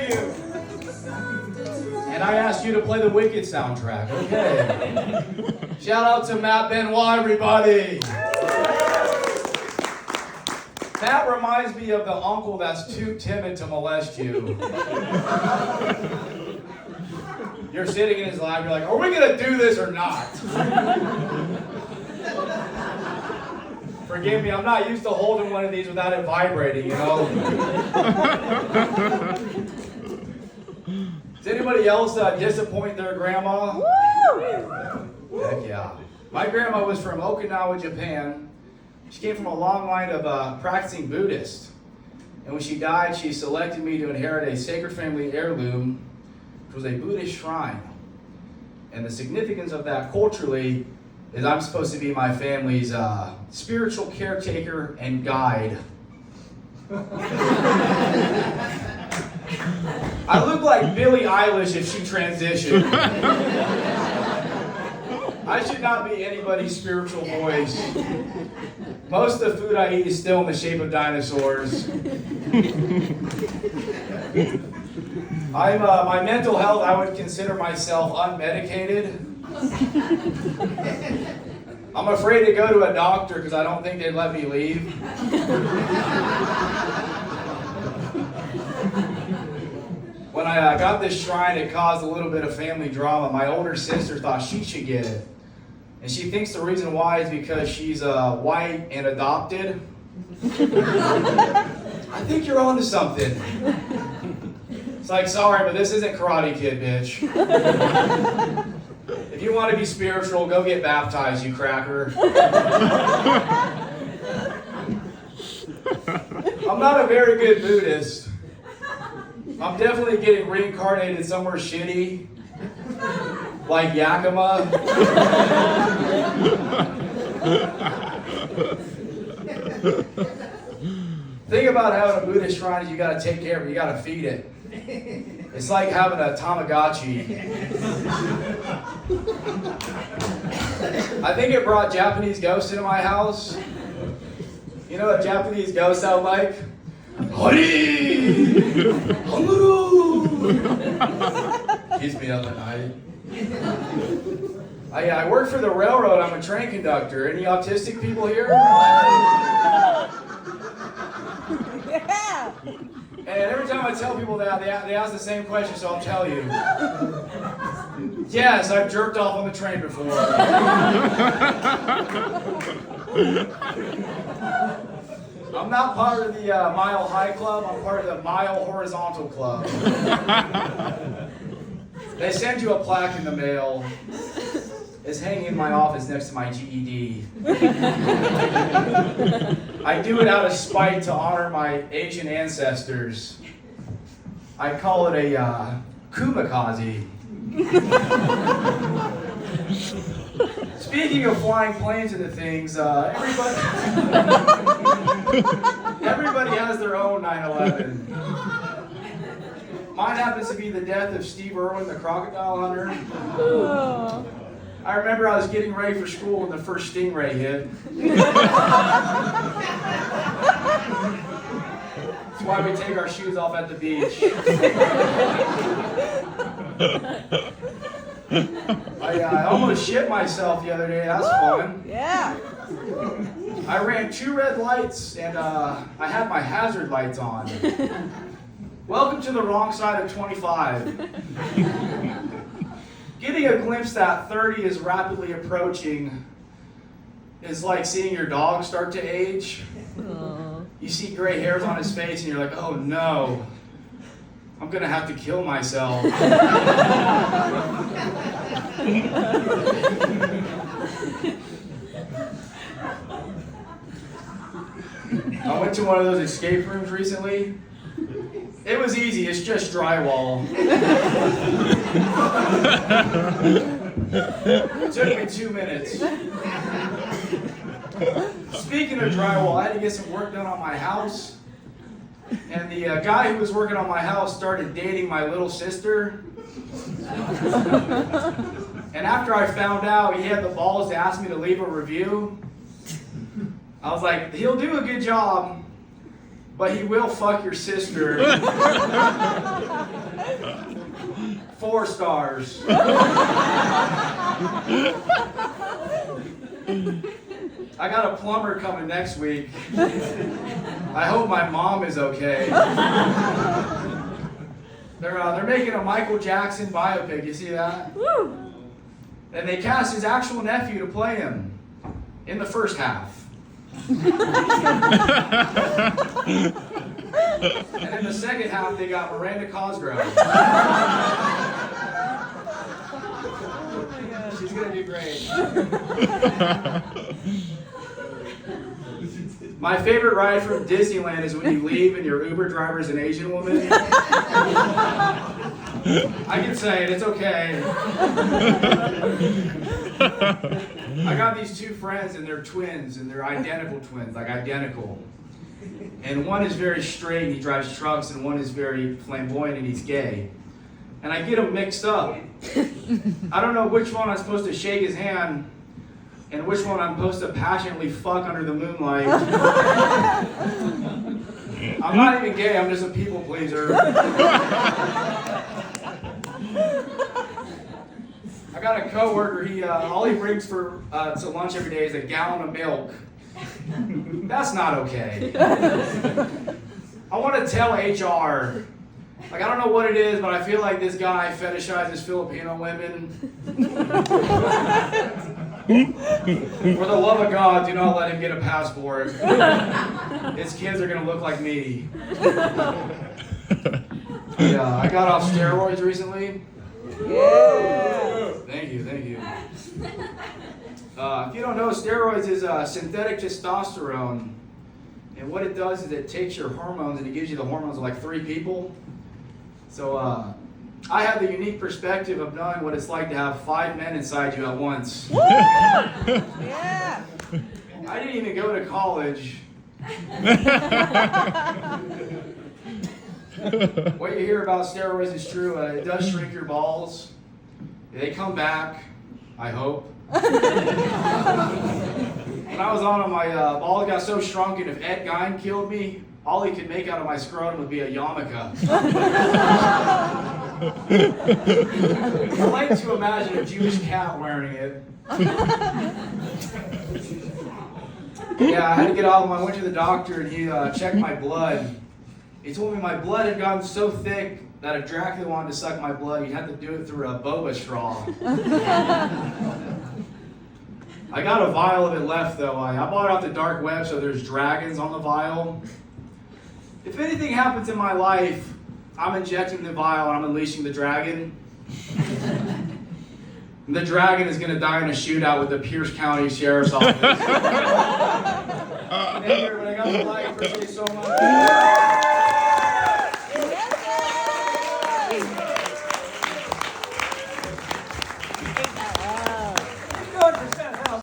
you. And I asked you to play the Wicked soundtrack. Okay. Shout out to Matt Benoit, everybody. Matt reminds me of the uncle that's too timid to molest you. You're sitting in his lap, you're like, are we gonna do this or not? Forgive me, I'm not used to holding one of these without it vibrating, you know? Does anybody else disappoint their grandma? Woo! Heck yeah. My grandma was from Okinawa, Japan. She came from a long line of practicing Buddhists. And when she died, she selected me to inherit a sacred family heirloom, which was a Buddhist shrine. And the significance of that culturally is I'm supposed to be my family's spiritual caretaker and guide. I look like Billie Eilish if she transitioned. I should not be anybody's spiritual voice. Most of the food I eat is still in the shape of dinosaurs. My mental health, I would consider myself unmedicated. I'm afraid to go to a doctor because I don't think they'd let me leave. When I got this shrine, it caused a little bit of family drama. My older sister thought she should get it. And she thinks the reason why is because she's white and adopted. I think you're onto something. It's like, sorry, but this isn't Karate Kid, bitch. If you want to be spiritual, go get baptized, you cracker. I'm not a very good Buddhist. I'm definitely getting reincarnated somewhere shitty, like Yakima. Thing about having a Buddhist shrine is you got to take care of it, you got to feed it. It's like having a Tamagotchi. I think it brought Japanese ghosts into my house. You know what Japanese ghosts sound like? Hari! Hamuru! Keeps me up at night. I work for the railroad. I'm a train conductor. Any autistic people here? Yeah! And every time I tell people that, they ask the same question, so I'll tell you. Yes, I've jerked off on the train before. I'm not part of the Mile High Club, I'm part of the Mile Horizontal Club. They send you a plaque in the mail. It's hanging in my office next to my GED. I do it out of spite to honor my Asian ancestors. I call it a kumikaze. Speaking of flying planes into things, everybody has their own 9/11. Mine happens to be the death of Steve Irwin, the crocodile hunter. Oh. I remember I was getting ready for school when the first stingray hit. That's why we take our shoes off at the beach. I almost shit myself the other day. That's fun. Yeah. I ran 2 red lights and I had my hazard lights on. Welcome to the wrong side of 25. Getting a glimpse that 30 is rapidly approaching is like seeing your dog start to age. Aww. You see gray hairs on his face and you're like, oh no, I'm gonna have to kill myself. I went to one of those escape rooms recently. It was easy, it's just drywall. It took me 2 minutes. Speaking of drywall, I had to get some work done on my house. And the guy who was working on my house started dating my little sister. And after I found out, he had the balls to ask me to leave a review. I was like, he'll do a good job, but he will fuck your sister. 4 stars. I got a plumber coming next week. I hope my mom is okay. They're making a Michael Jackson biopic. You see that? Woo. And they cast his actual nephew to play him in the first half. And in the second half, they got Miranda Cosgrove. She's gonna do great. My favorite ride from Disneyland is when you leave and your Uber driver is an Asian woman. I can say it, it's okay. I got these 2 friends and they're twins and they're identical twins, like identical. And one is very straight and he drives trucks and one is very flamboyant and he's gay. And I get them mixed up. I don't know which one I'm supposed to shake his hand and which one I'm supposed to passionately fuck under the moonlight. I'm not even gay, I'm just a people pleaser. I got a coworker, all he brings for to lunch every day is a gallon of milk. That's not okay. I want to tell HR, like, I don't know what it is, but I feel like this guy fetishizes Filipino women. For the love of God, do not let him get a passport. His kids are going to look like me. Yeah, I got off steroids recently. Yeah. Thank you. If you don't know, steroids is synthetic testosterone. And what it does is it takes your hormones and it gives you the hormones of like 3 people. So I have the unique perspective of knowing what it's like to have 5 men inside you at once. Woo! Yeah. I didn't even go to college. What you hear about steroids is true. It does shrink your balls. They come back, I hope. When I was on them, my balls got so shrunken, if Ed Gein killed me, all he could make out of my scrotum would be a yarmulke. I like to imagine a Jewish cat wearing it. Yeah, I had to get off them. I went to the doctor and he checked my blood. He told me my blood had gotten so thick that if Dracula wanted to suck my blood, he'd have to do it through a boba straw. I got a vial of it left though. I bought it off the dark web, so there's dragons on the vial. If anything happens in my life, I'm injecting the vial and I'm unleashing the dragon. And the dragon is going to die in a shootout with the Pierce County Sheriff's Office. Thank you, everybody. I got the light. Appreciate it so much.